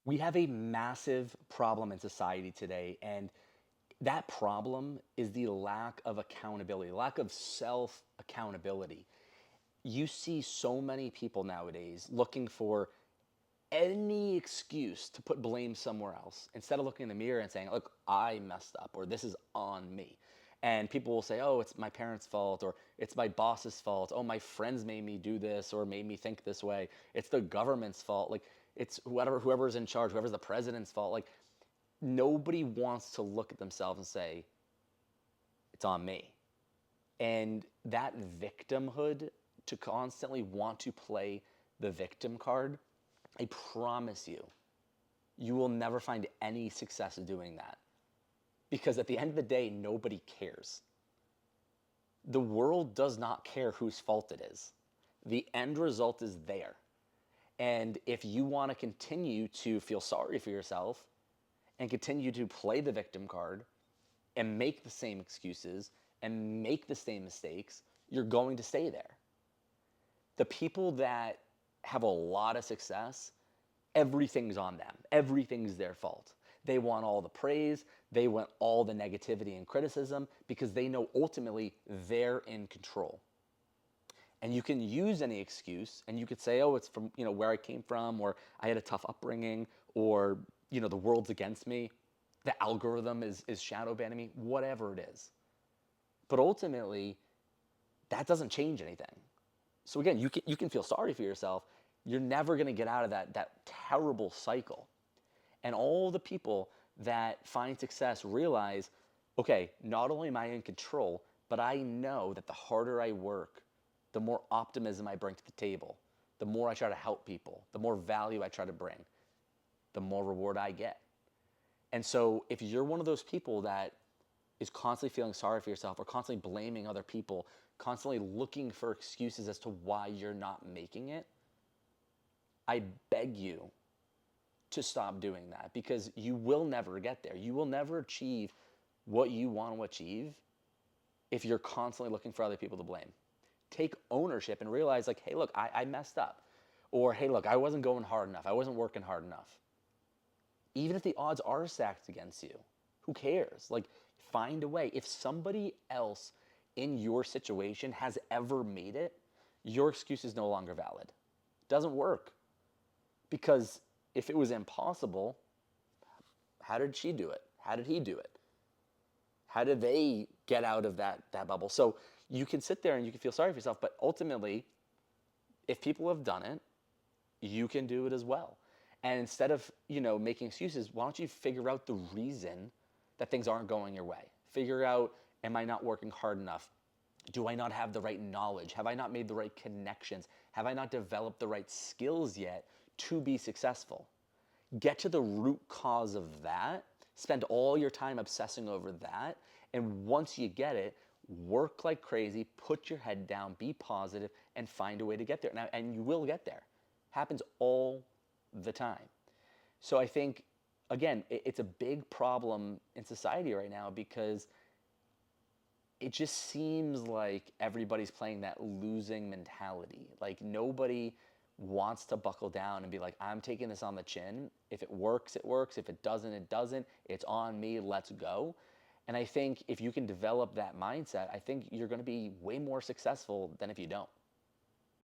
We have a massive problem in society today, and that problem is the lack of accountability, lack of self accountability. You see so many people nowadays looking for any excuse to put blame somewhere else instead of looking in the mirror and saying, look, I messed up, or this is on me. And people will say, oh, it's my parents' fault, or it's my boss's fault. Oh, my friends made me do this or made me think this way. It's the government's fault. Like, it's whoever's in charge, whoever's the president's fault. Like, nobody wants to look at themselves and say, it's on me. And that victimhood, to constantly want to play the victim card, I promise you, you will never find any success doing that. Because at the end of the day, nobody cares. The world does not care whose fault it is. The end result is there. And if you want to continue to feel sorry for yourself and continue to play the victim card and make the same excuses and make the same mistakes, you're going to stay there. The people that have a lot of success, everything's on them. Everything's their fault. They want all the praise, they want all the negativity and criticism because they know ultimately they're in control. And you can use any excuse and you could say, oh, it's from, where I came from, or I had a tough upbringing, or, the world's against me. The algorithm is shadow banning me, whatever it is. But ultimately, that doesn't change anything. So again, you can feel sorry for yourself. You're never going to get out of that terrible cycle. And all the people that find success realize, okay, not only am I in control, but I know that the harder I work, the more optimism I bring to the table, the more I try to help people, the more value I try to bring, the more reward I get. And so if you're one of those people that is constantly feeling sorry for yourself or constantly blaming other people, constantly looking for excuses as to why you're not making it, I beg you to stop doing that because you will never get there. You will never achieve what you want to achieve if you're constantly looking for other people to blame. Take ownership and realize, like, hey, look, I messed up. Or, hey, look, I wasn't going hard enough. I wasn't working hard enough. Even if the odds are stacked against you, who cares? Like, find a way. If somebody else in your situation has ever made it, your excuse is no longer valid. It doesn't work. Because if it was impossible, how did she do it? How did he do it? How did they get out of that bubble? So you can sit there and you can feel sorry for yourself, but ultimately, if people have done it, you can do it as well. And instead of, making excuses, why don't you figure out the reason that things aren't going your way? Figure out, am I not working hard enough? Do I not have the right knowledge? Have I not made the right connections? Have I not developed the right skills yet to be successful? Get to the root cause of that. Spend all your time obsessing over that. And once you get it, work like crazy, put your head down, be positive, and find a way to get there. Now, and you will get there. Happens all the time. So I think, again, it's a big problem in society right now because it just seems like everybody's playing that losing mentality. Like nobody wants to buckle down and be like, I'm taking this on the chin. If it works, it works. If it doesn't, it doesn't. It's on me. Let's go. And I think if you can develop that mindset, I think you're going to be way more successful than if you don't.